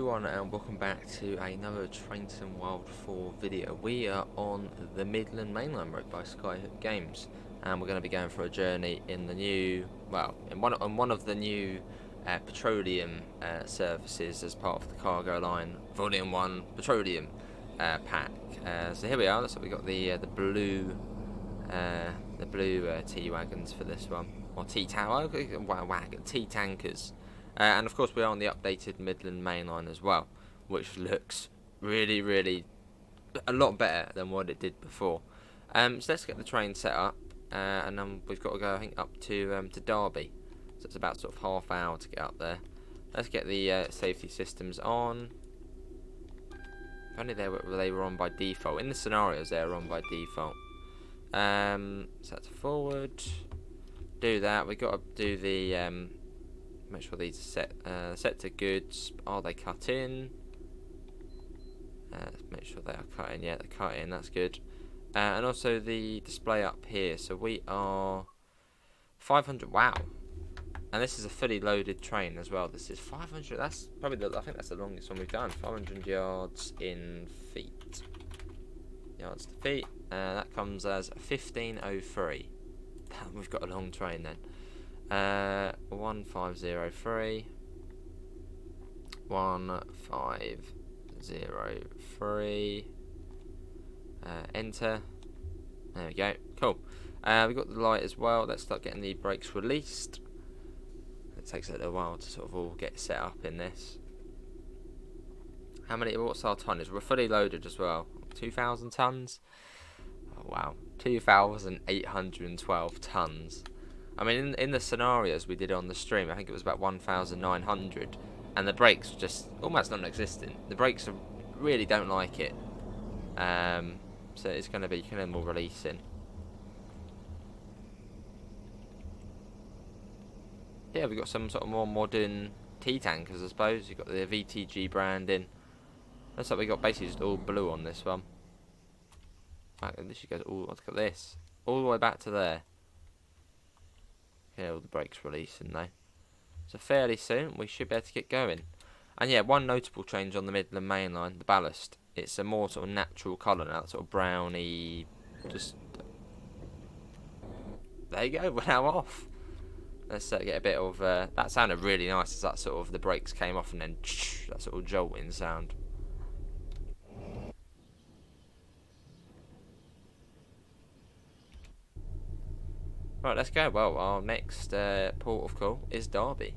everyone, and welcome back to another Trainton Wild 4 video. We are on the Midland Mainline road by Skyhook Games, and we're going to be going for a journey in the new, on one of the new petroleum services as part of the Cargo Line Volume 1 Petroleum pack. So here we are. Looks like we got the blue T-wagons for this one, or T-tankers. And of course we are on the updated Midland Mainline as well, which looks really a lot better than what it did before. So let's get the train set up, and then we've got to go, I think, up to Derby. So it's about sort of half hour to get up there. Let's get the safety systems on. If only they were on by default. In the scenarios they are on by default. Set to forward. Do that. We've got to do the make sure these are set to goods. Are they cut in? Let's make sure they are cut in. Yeah, they're cut in. That's good. And also the display up here. So we are 500. Wow. And this is a fully loaded train as well. This is 500. That's probably I think that's the longest one we've done. 500 yards in feet. Yards to feet. That comes as 1503. We've got a long train then. 1503. 1503. Enter. There we go. Cool. We've got the light as well. Let's start getting the brakes released. It takes a little while to sort of all get set up in this. What's our tonnage? We're fully loaded as well. 2,000 tons. Oh wow, 2,812 tons. I mean, in the scenarios we did on the stream, I think it was about 1,900, and the brakes were just almost non-existent. The brakes really don't like it, so it's going to be kind of more releasing. Yeah, we've got some sort of more modern T-tankers, I suppose. You've got the VTG branding. Looks like we got basically just all blue on this one. Right, and this goes all. Look at this, all the way back to there. Yeah, all the brakes releasing though. So fairly soon we should be able to get going. And yeah, one notable change on the Midland Mainline, the ballast. It's a more sort of natural colour now, sort of browny. Just there you go. We're now off. Let's get a bit of that sounded really nice as that sort of the brakes came off and then that sort of jolting sound. Right, let's go. Well, our next port of call is Derby,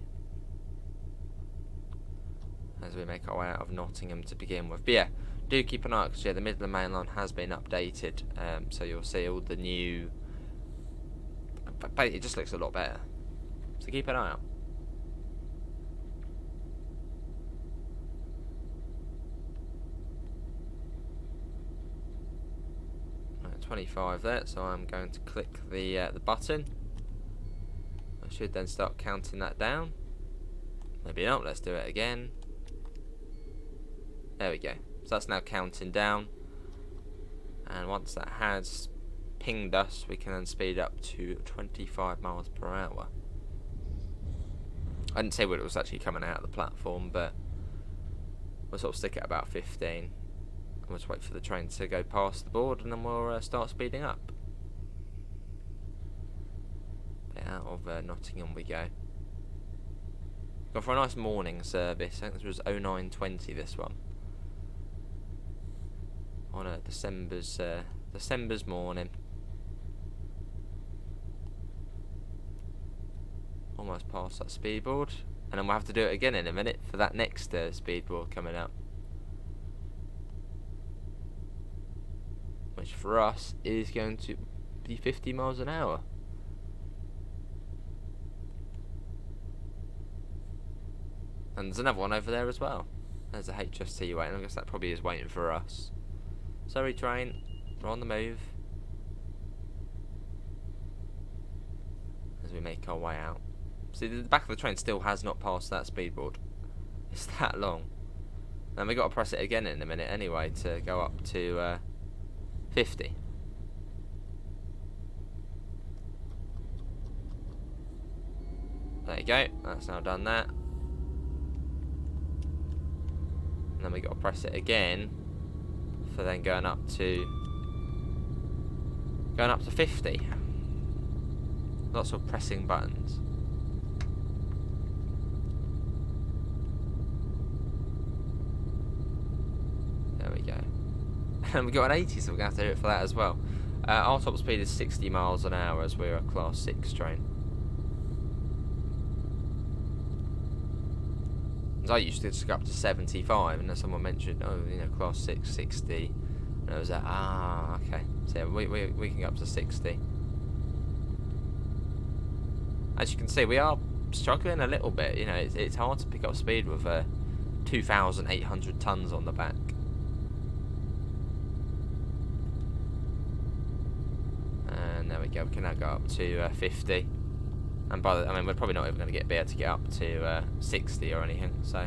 as we make our way out of Nottingham to begin with. But yeah, do keep an eye out, because yeah, the Midland Mainline has been updated, so you'll see all the new. But it just looks a lot better. So keep an eye out. Right, 25 there, so I'm going to click the button. I should then start counting that down. Maybe not. Let's do it again. There we go. So that's now counting down. And once that has pinged us, we can then speed up to 25 miles per hour. I didn't say when it was actually coming out of the platform, but we'll sort of stick at about 15. We'll just wait for the train to go past the board, and then we'll start speeding up. Out of Nottingham we go. Gone for a nice morning service. I think this was 0920, this one. On a December's morning. Almost past that speedboard, and then we'll have to do it again in a minute for that next speedboard coming up, which for us is going to be 50 miles an hour. And there's another one over there as well. There's a HST waiting. I guess that probably is waiting for us. Sorry train, we're on the move. As we make our way out. See, the back of the train still has not passed that speedboard. It's that long. And we got to press it again in a minute anyway to go up to 50. There you go. That's now done that. and then we got to press it again for then going up to 50. Lots of pressing buttons. There we go. And we got an 80, so we're going to have to do it for that as well. Our top speed is 60 miles an hour as we're a Class 6 train. As I used to just go up to 75, and then someone mentioned, oh, you know, Class 6, 60. And I was like, ah, okay. So yeah, we can go up to 60. As you can see, we are struggling a little bit. You know, it's hard to pick up speed with 2,800 tons on the back. And there we go. We can now go up to 50. And I mean, we're probably not even going to be able to get up to 60 or anything. So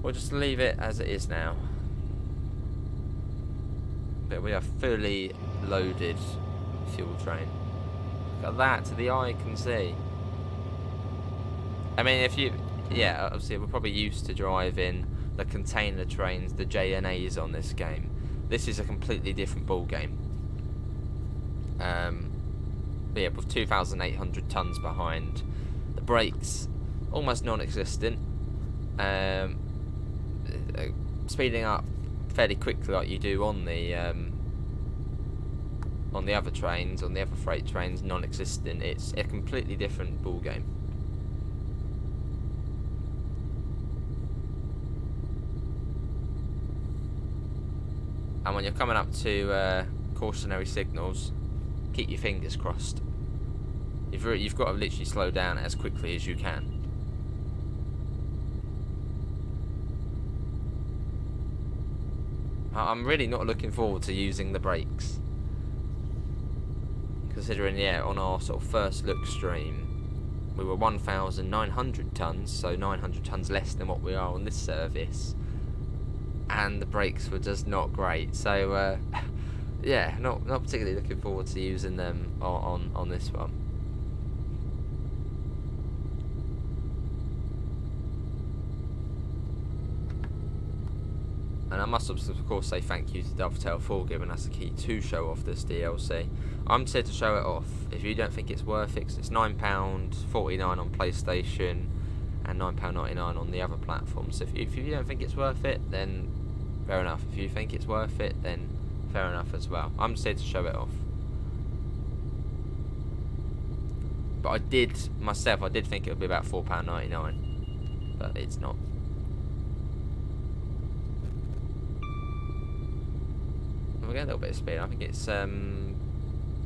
we'll just leave it as it is now. But we are fully loaded fuel train. Look at that, to the eye can see. I mean, if you, yeah, obviously we're probably used to driving the container trains, the JNAs on this game. This is a completely different ball game. But yeah, with 2,800 tons behind, the brakes almost non-existent. Speeding up fairly quickly like you do on the other trains, on the other freight trains, non-existent. It's a completely different ball game. And when you're coming up to cautionary signals, keep your fingers crossed. You've got to literally slow down as quickly as you can. I'm really not looking forward to using the brakes. Considering, yeah, on our sort of first look stream, we were 1,900 tons, so 900 tons less than what we are on this service. And the brakes were just not great. So, yeah, not particularly looking forward to using them on this one. And I must of course say thank you to Dovetail for giving us a key to show off this DLC. I'm here to show it off. If you don't think it's worth it, 'cause it's £9.49 on PlayStation and £9.99 on the other platforms. So if you don't think it's worth it, then fair enough. If you think it's worth it, then fair enough as well. I'm just here to show it off. But I did think it would be about £4.99, but it's not. We'll get a little bit of speed. I think it's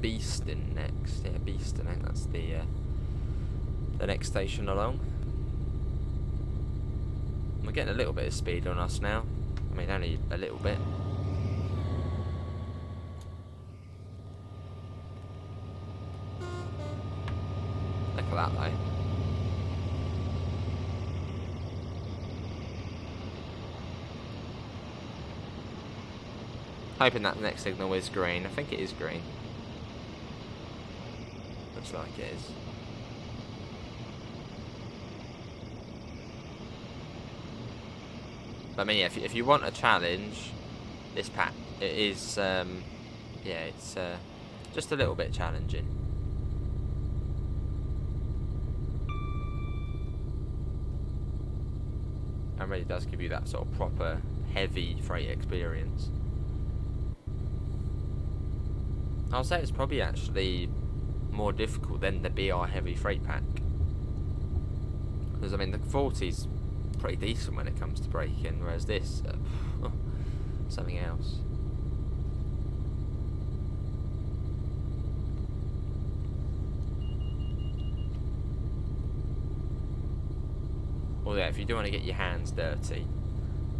Beeston next. Yeah, Beeston. I think that's the next station along. We're getting a little bit of speed on us now. I mean, only a little bit. Look at that though. Hoping that the next signal is green. I think it is green. Looks like it is. But I mean, yeah, if you want a challenge, this pack, it is, yeah, it's just a little bit challenging. And really does give you that sort of proper heavy freight experience. I'll say it's probably actually more difficult than the BR Heavy Freight Pack. Because, I mean, the 40's pretty decent when it comes to braking, whereas this, something else. Well, yeah, if you do want to get your hands dirty,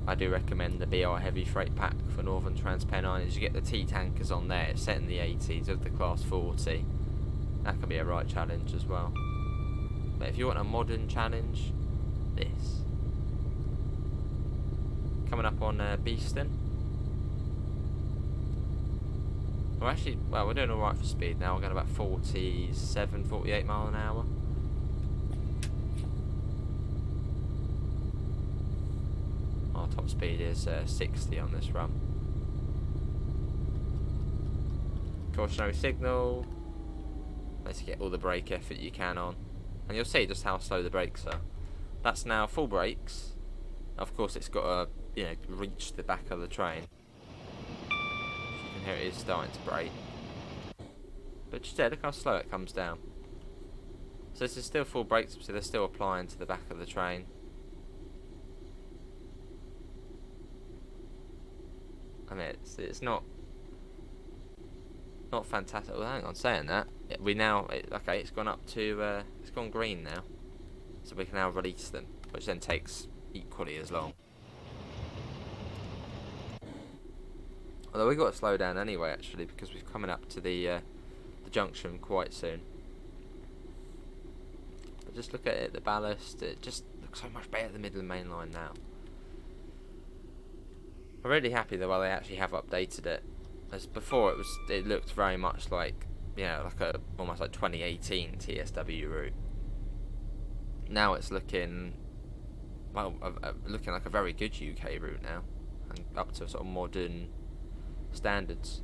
I do recommend the BR Heavy Freight Pack for Northern Transpennine. You get the T-tankers on there, it's set in the 80s of the Class 40. That can be a right challenge as well. But if you want a modern challenge, this. Coming up on Beeston. We're doing alright for speed now. We're going about 47, 48 mile an hour. Top speed is 60 on this run. Cautionary signal. Let's get all the brake effort you can on. And you'll see just how slow the brakes are. That's now full brakes. Of course it's got to, you know, reach the back of the train. You can hear it is starting to brake. But just look how slow it comes down. So this is still full brakes, so they're still applying to the back of the train. I mean, it's not fantastic. Well, hang on, saying that, we now okay, it's gone up to it's gone green now, so we can now release them, which then takes equally as long. Although we've got to slow down anyway, actually, because we're coming up to the junction quite soon. But just look at it, the ballast, it just looks so much better than the Midland Mainline now. I'm really happy the way they actually have updated it. As before, it looked very much like, you know, like a almost like 2018 TSW route. Now it's looking, well, looking like a very good UK route now, and up to sort of modern standards.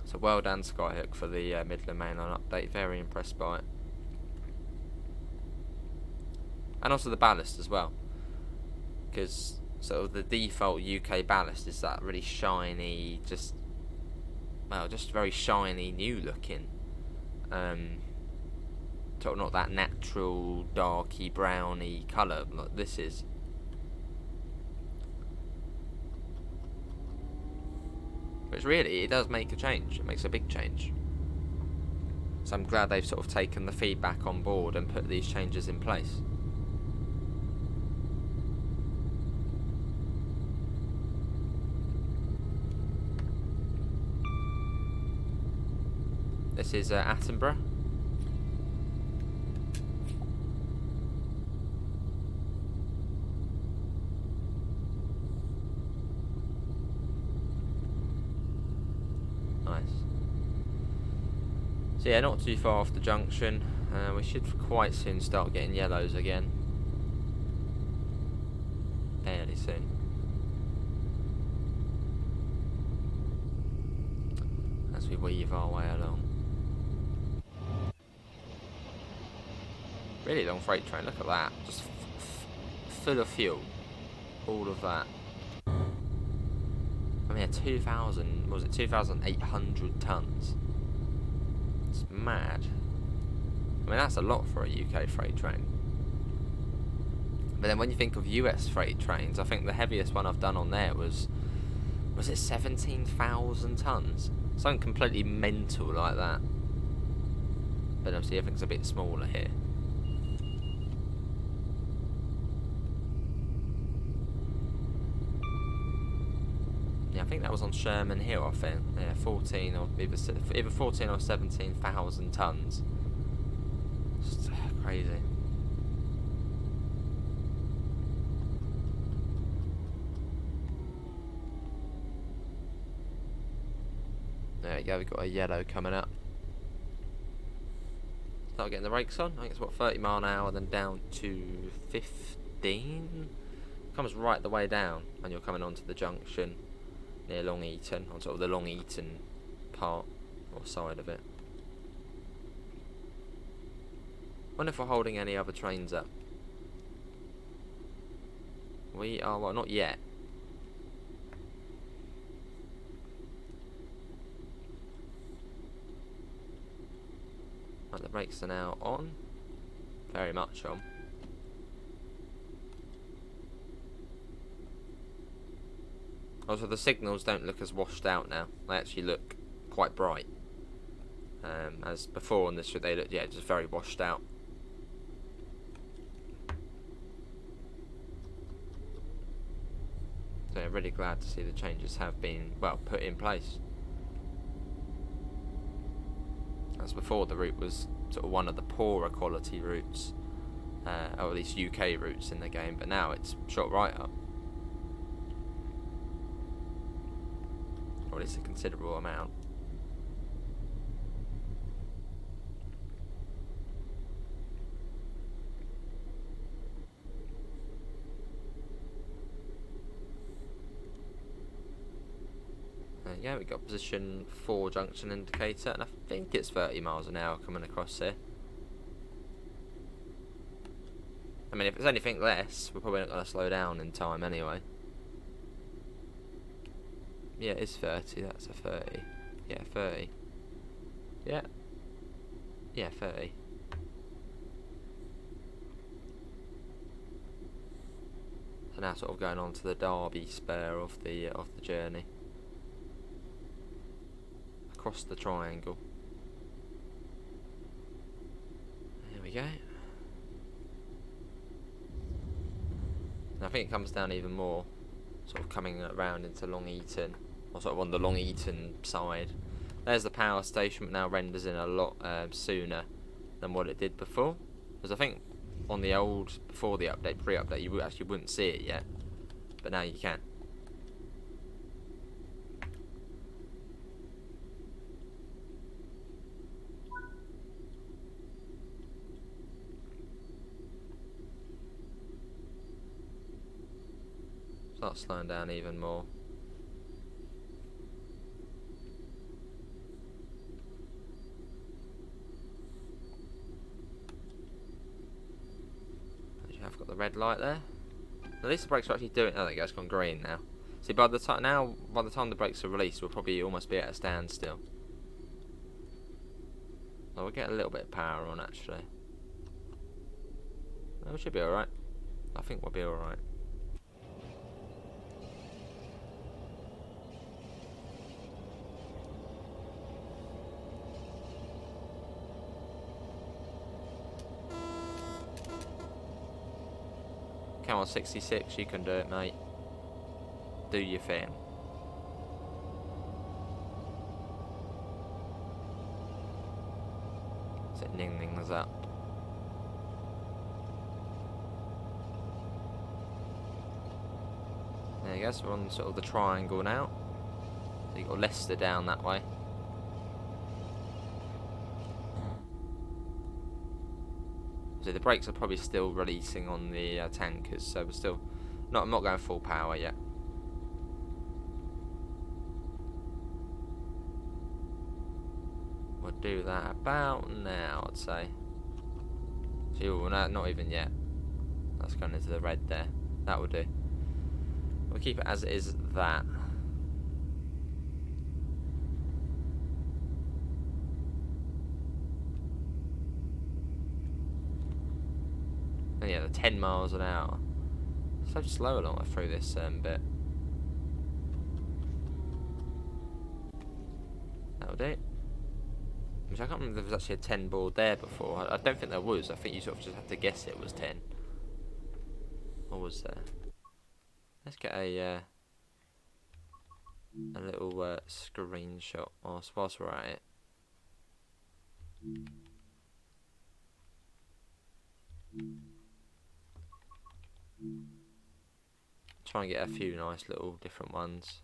So well done, Skyhook, for the Midland Mainline update. Very impressed by it, and also the ballast as well, because sort of the default UK ballast is that really shiny, just very shiny, new looking, sort of not that natural darky browny colour like this is. Which really, it does make a change. It makes a big change. So I'm glad they've sort of taken the feedback on board and put these changes in place. This is Attenborough. Nice. So yeah, not too far off the junction. We should quite soon start getting yellows again. Fairly soon. As we weave our way along. Really long freight train, look at that. Just full of fuel. All of that. I mean, 2,800 tons? It's mad. I mean, that's a lot for a UK freight train. But then when you think of US freight trains, I think the heaviest one I've done on there was it 17,000 tons? Something completely mental like that. But obviously everything's a bit smaller here. I think that was on Sherman Hill, I think. Yeah, 14 or either 14 or 17,000 tons. Just crazy. There we go, we've got a yellow coming up. Start getting the brakes on. I think it's what, 30 mile an hour, then down to 15. Comes right the way down when you're coming onto the junction near Long Eaton, on sort of the Long Eaton part or side of it. Wonder if we're holding any other trains up. We are, well, not yet. Right, the brakes are now on. Very much on. Also, the signals don't look as washed out now. They actually look quite bright. As before on this, they look, yeah, just very washed out. So I'm really glad to see the changes have been, well, put in place. As before, the route was sort of one of the poorer quality routes, or at least UK routes in the game, but now it's shot right up. Or at least a considerable amount. There you go, we got position 4 junction indicator, and I think it's 30 miles an hour coming across here. I mean, if it's anything less, we're probably not going to slow down in time anyway. Yeah, it is 30, that's a 30. Yeah, 30. Yeah. Yeah, 30. So now sort of going on to the Derby spur of the journey. Across the triangle. There we go. And I think it comes down even more, sort of coming around into Long Eaton, or sort of on the Long Eaton side. There's the power station, but now renders in a lot sooner than what it did before. Because I think on the old, before the update, pre-update, you actually wouldn't see it yet, but now you can. Start slowing down even more. I've got the red light there. At least the brakes are actually doing. Oh, there you go. It's gone green now. See, by the time the brakes are released, we'll probably almost be at a standstill. Oh, we'll get a little bit of power on actually. No, we should be all right. I think we'll be all right. Come on, 66, you can do it, mate. Do your thing. So it ning-nings up. There you go, so we're on sort of the triangle now. So you've got Leicester down that way. So the brakes are probably still releasing on the tankers, so we're still I'm not going full power yet. We'll do that about now, I'd say. So no, not even yet. That's going into the red there. That will do. We'll keep it as it is. That. And yeah, the 10 miles an hour. So slow along through this bit. That'll do. Which I can't remember if there was actually a 10 board there before. I don't think there was. I think you sort of just have to guess it was 10. Or was there? Let's get a little screenshot whilst we're at it. Try and get a few nice little different ones.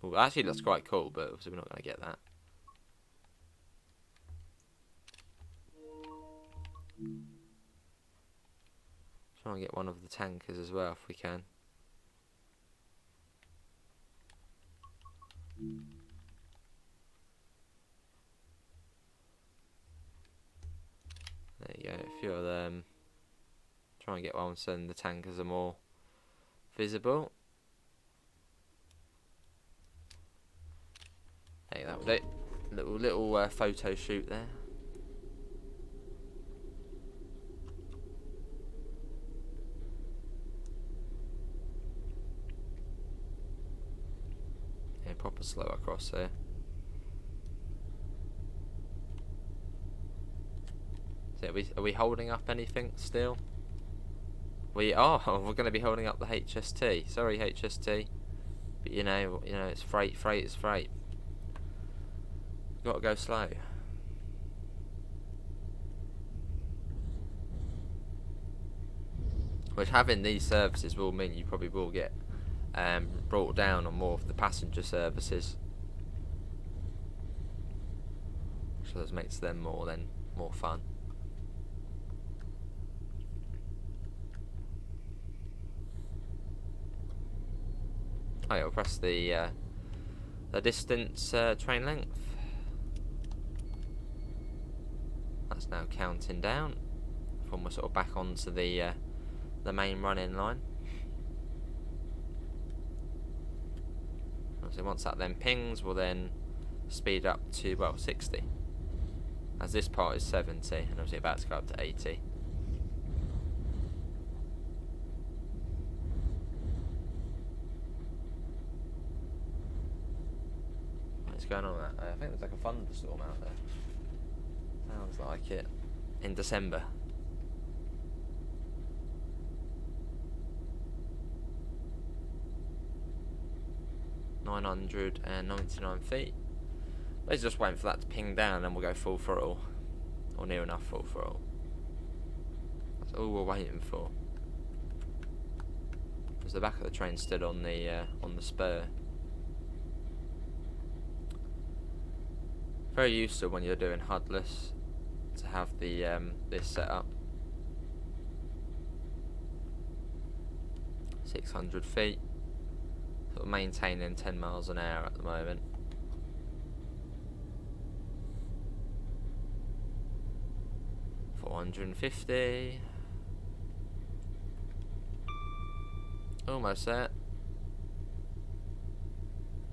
Well, actually, that's quite cool, but obviously we're not going to get that. Try and get one of the tankers as well if we can. There you go, a few of them. Try and get one so the tankers are more visible. Hey, that was it. Little photo shoot there. Yeah, proper slow across there. So are we holding up anything still? We are. We're going to be holding up the HST. Sorry, HST, but you know, it's freight. Freight is freight. Got to go slow. Which having these services will mean you probably will get brought down on more of the passenger services. So this makes them more fun. Oh yeah, we'll press the distance train length. That's now counting down. When we're sort of back onto the main running line. So once that then pings, we'll then speed up to, well, 60. As this part is 70, and obviously about to go up to 80. What's going on out there? I think there's like a thunderstorm out there. Sounds like it. In December. 999 feet. Let's just wait for that to ping down and we'll go full throttle. Or near enough full throttle. That's all we're waiting for. Because the back of the train stood on the spur. Very useful when you're doing HUDless to have the this set up. 600 feet. Sort of maintaining 10 miles an hour at the moment. $450. Almost there.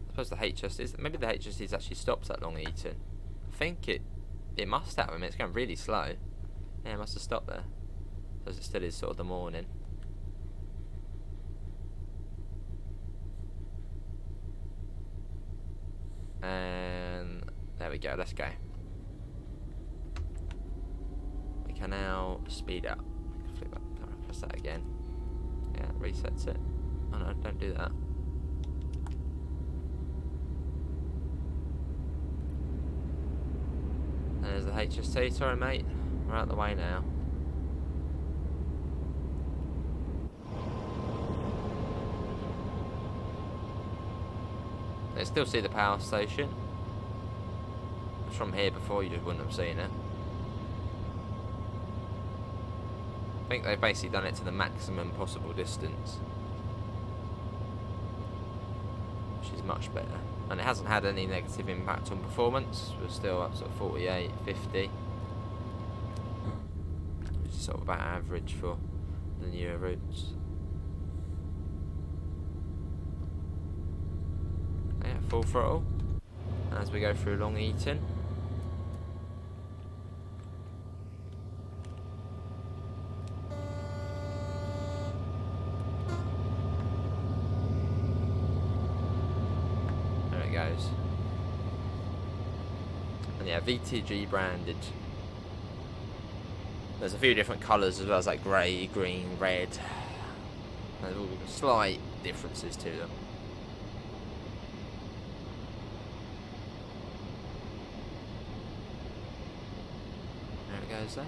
I suppose the HST, maybe the HST's actually stopped at Long Eaton. I think it must have. I mean, it's going really slow. Yeah, it must have stopped there. Because it still is sort of the morning. And there we go, let's go. We can now speed up. Flip up, press that again. Yeah, it resets it. Oh no, don't do that. There's the HST, sorry mate. We're out the way now. They still see the power station. It's from here before, you just wouldn't have seen it. I think they've basically done it to the maximum possible distance. Which is much better. And it hasn't had any negative impact on performance. We're still up to 48, 50. Which is sort of about average for the newer routes. Yeah, full throttle. As we go through Long Eaton. Goes. And yeah, VTG branded. There's a few different colours as well as like grey, green, red. There's all slight differences to them. There it goes there.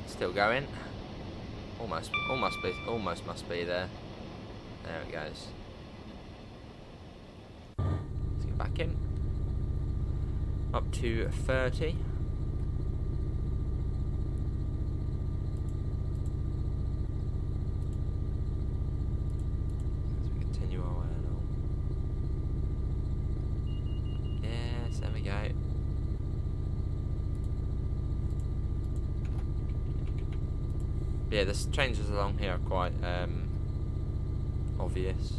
Still going. Almost must be there. There it goes. Let's get back in. Up to 30. As we continue our way along. Yes, there we go. Yeah, the changes along here are quite obvious.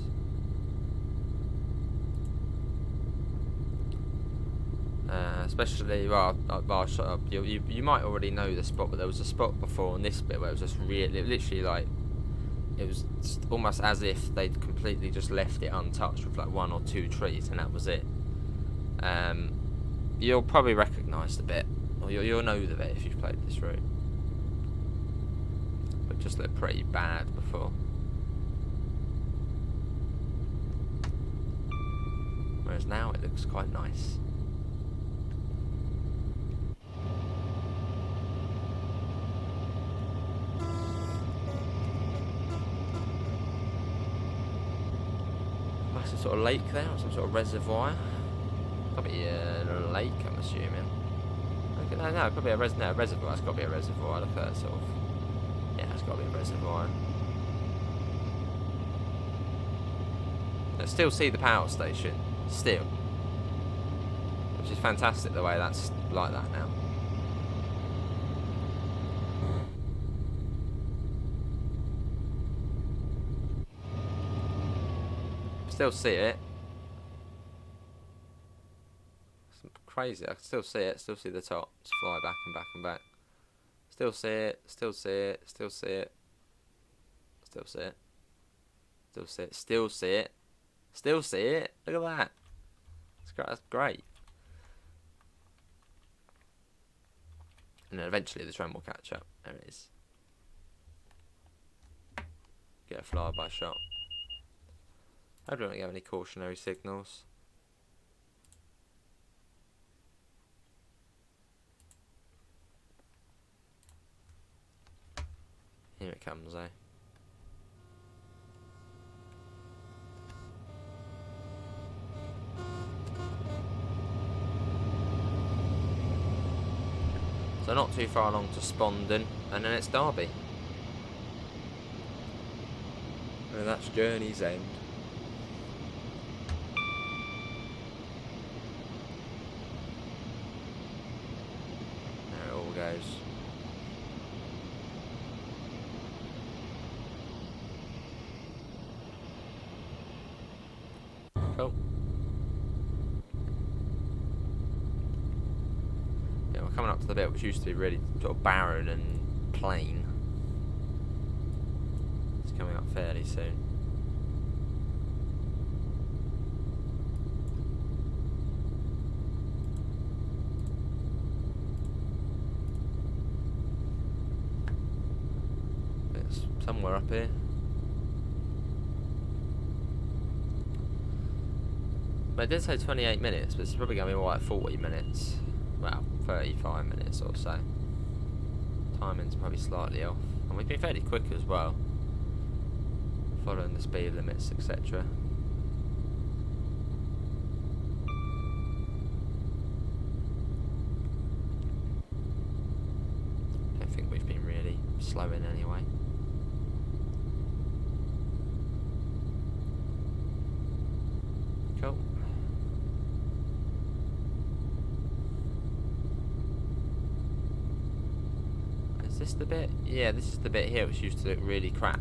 Especially, well, shut up. You might already know the spot, but there was a spot before on this bit where it was just really, literally like, it was almost as if they'd completely just left it untouched with like 1 or 2 trees, and that was it. You'll probably recognise the bit, or you'll know the bit if you've played this route. Just looked pretty bad before. Whereas now it looks quite nice. Massive sort of lake there, or some sort of reservoir. Probably a lake, I'm assuming. Okay, no, it could be a reservoir. It's got to be a reservoir. Look at that sort of. Yeah, it's got to be a reservoir. I still see the power station. Still. Which is fantastic the way that's like that now. Still see it. It's crazy. I can still see it. Still see the top. Just fly back and back and back. Still see it. Still see it. Still see it. Still see it. Still see it. Still see it. Still see it. Look at that. That's great. And then eventually the train will catch up. There it is. Get a flyby shot. I don't have any cautionary signals. Here it comes, eh? So not too far along to Spondon, and then it's Derby. And that's journey's end. There it all goes. Cool. Yeah, we're coming up to the bit which used to be really sort of barren and plain. It's coming up fairly soon. It's somewhere up here. But it did say 28 minutes, but it's probably going to be more like 40 minutes. Well, 35 minutes or so. Timing's probably slightly off. And we've been fairly quick as well. Following the speed limits, etc. Don't think we've been really slowing anyway. Cool. Is this the bit? Yeah, this is the bit here which used to look really crap.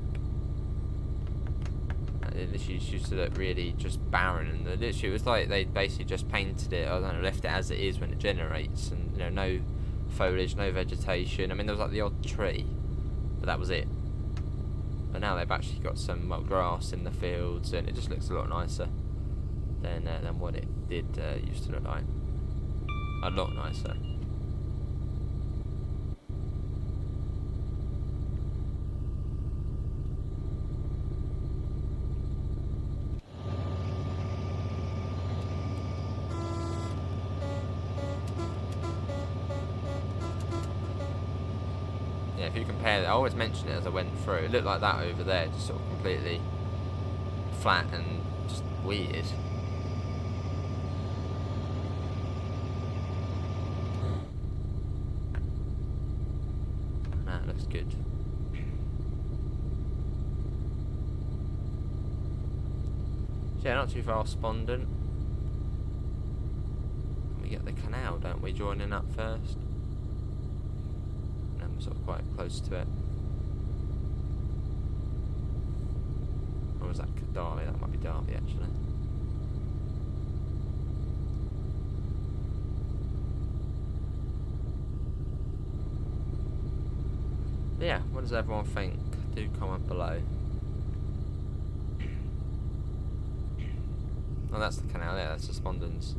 This used to look really just barren, and literally it was like they basically just painted it, I don't know, left it as it is when it generates, and you know, no foliage, no vegetation. I mean, there was like the odd tree, but that was it. But now they've actually got some grass in the fields, and it just looks a lot nicer than what it did used to look like. A lot nicer. Yeah, if you compare it, I always mention it as I went through. It looked like that over there, just sort of completely flat and just weird. That looks good. So yeah, not too far off Spondon. We get the canal, don't we, joining up first? And we're sort of quite close to it. Or was that Derby? That might be Derby, actually. But yeah, what does everyone think? Do comment below. Oh, that's the canal there, that's the Spondon's.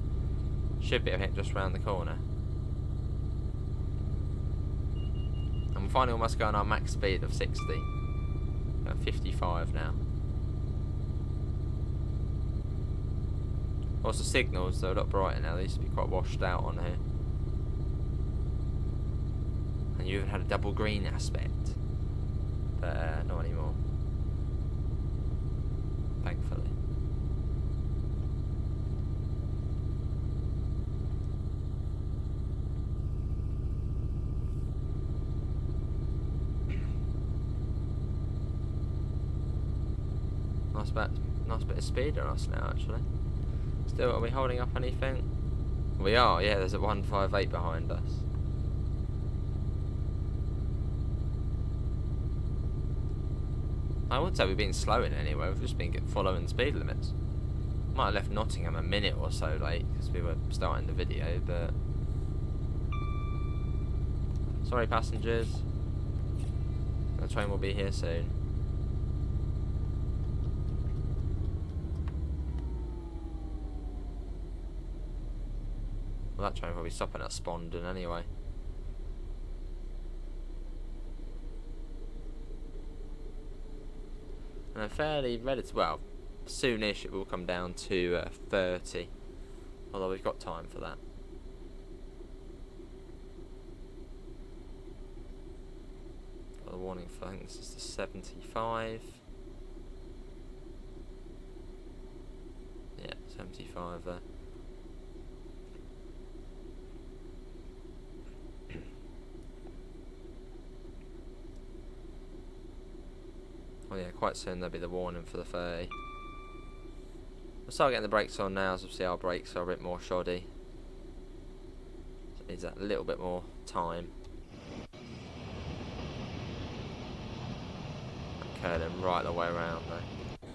Should be, I think, just round the corner. And we're finally almost going our max speed of 60. We're at 55 now. Also, signals, they're a lot brighter now. They used to be quite washed out on here. And you even had a double green aspect. But not anymore. Thankfully. Nice bit of speed on us now, actually. Still, are we holding up anything? We are, yeah, there's a 158 behind us. I wouldn't say we've been slowing anywhere, we've just been following speed limits. Might have left Nottingham a minute or so late because we were starting the video, but... Sorry passengers. The train will be here soon. Well, that train will probably stopping at Spondon anyway. And fairly relative, well, soonish it will come down to 30. Although we've got time for that. Got the warning for, I think this is the 75. Yeah, 75 there. Oh yeah, quite soon there'll be the warning for the 30. We'll start getting the brakes on now, as obviously our brakes are a bit more shoddy. So it needs that little bit more time. Okay, then right the way around though.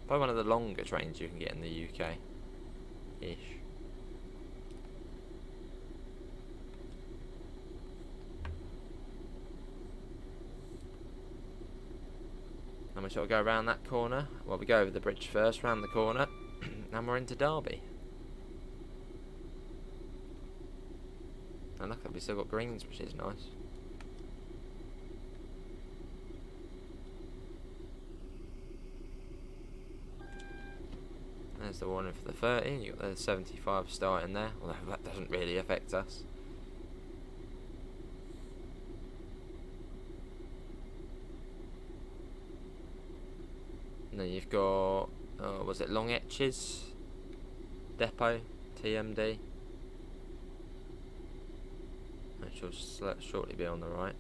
Probably one of the longer trains you can get in the UK-ish. And we sort of go around that corner. Well, we go over the bridge first, round the corner, and we're into Derby. And look, we've still got greens, which is nice. There's the warning for the 30, and you've got the 75 starting there, although that doesn't really affect us. And then you've got, was it Long Etches Depot, TMD, which will shortly be on the right.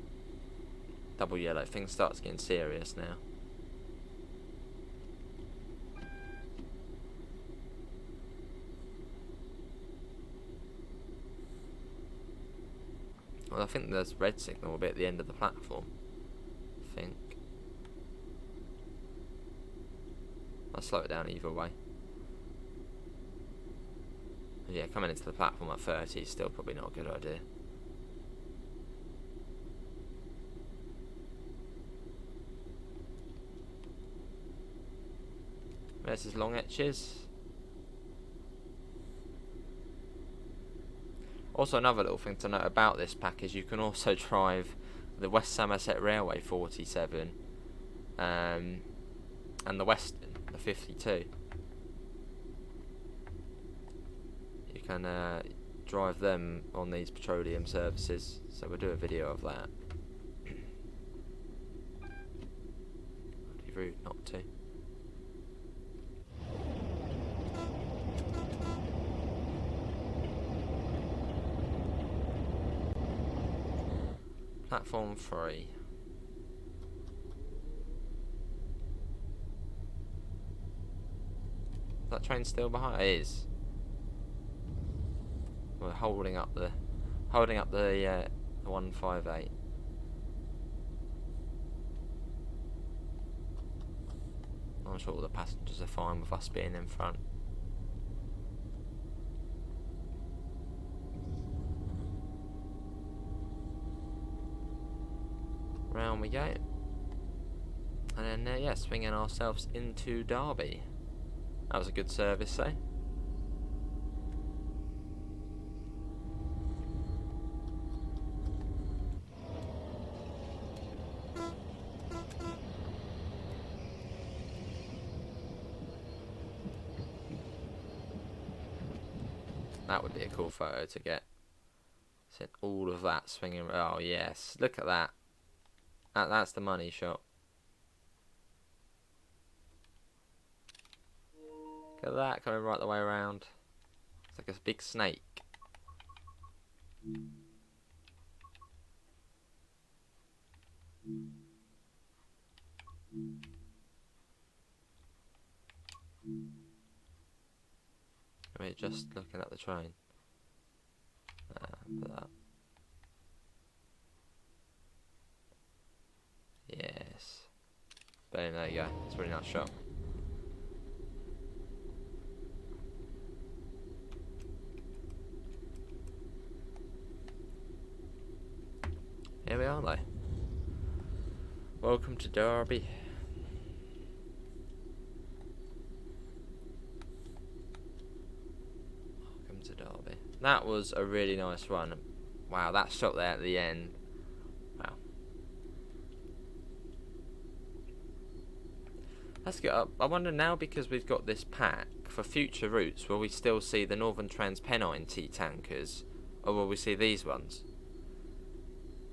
Double yellow, things starts getting serious now. Well, I think there's red signal will be at the end of the platform. I think. I'll slow it down either way. And yeah, coming into the platform at 30 is still probably not a good idea. There's his Long Etches. Also, another little thing to note about this pack is you can also drive the West Somerset Railway 47 and the Western, the 52. You can drive them on these petroleum services, so we'll do a video of that. Would be rude not to. Platform 3. That train still behind? It is. We're holding up the 158. I'm sure all the passengers are fine with us being in front. Round we go, and then yeah, swinging ourselves into Derby. That was a good service, though. That would be a cool photo to get. See all of that swinging. Oh yes, look at that. That's the money shot. Look at that coming right the way around. It's like a big snake. We're just looking at the train. Put that. Yes. Boom, there you go. It's a really nice shot. Here we are, though. Welcome to Derby. Welcome to Derby. That was a really nice one. Wow, that shot there at the end. Wow. Let's get up. I wonder now, because we've got this pack, for future routes, will we still see the Northern Transpennine T-tankers, or will we see these ones?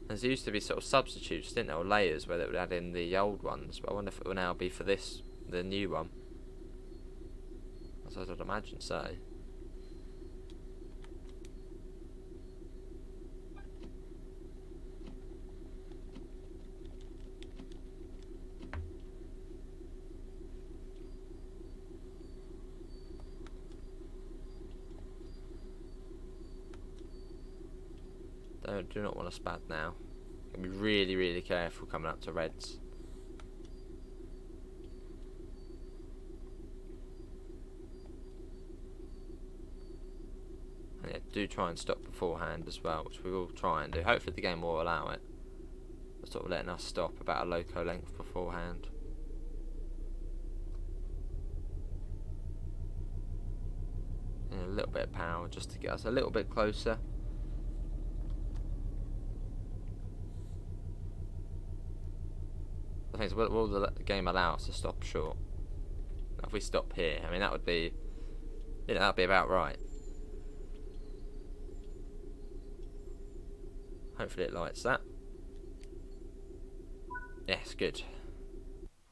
There used to be sort of substitutes, didn't there, or layers where they would add in the old ones, but I wonder if it will now be for this, the new one. As I'd imagine so. Do not want to spad now. Be really, really careful coming up to reds. And yeah, do try and stop beforehand as well, which we will try and do. Hopefully the game will allow it. But sort of letting us stop about a loco length beforehand. And a little bit of power just to get us a little bit closer. The thing is, will the game allow us to stop short? If we stop here, I mean, that would be, you know, that'd be about right. Hopefully it lights that. Yes, good.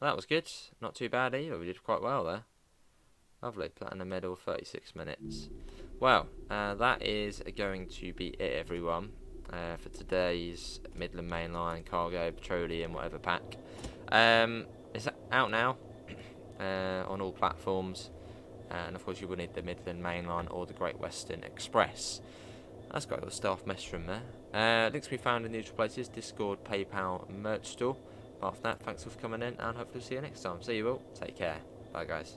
Well, that was good. Not too bad either. We did quite well there. Lovely. Platinum medal, 36 minutes. Well, that is going to be it, everyone, for today's Midland Mainline, Cargo, Petroleum, whatever pack. It's out now on all platforms, and of course you will need the Midland Mainline or the Great Western Express. That's got a little staff message from there. Links can be found in the usual places: Discord, PayPal, merch store. After that, thanks for coming in, and hopefully see you next time. See you all. Take care. Bye, guys.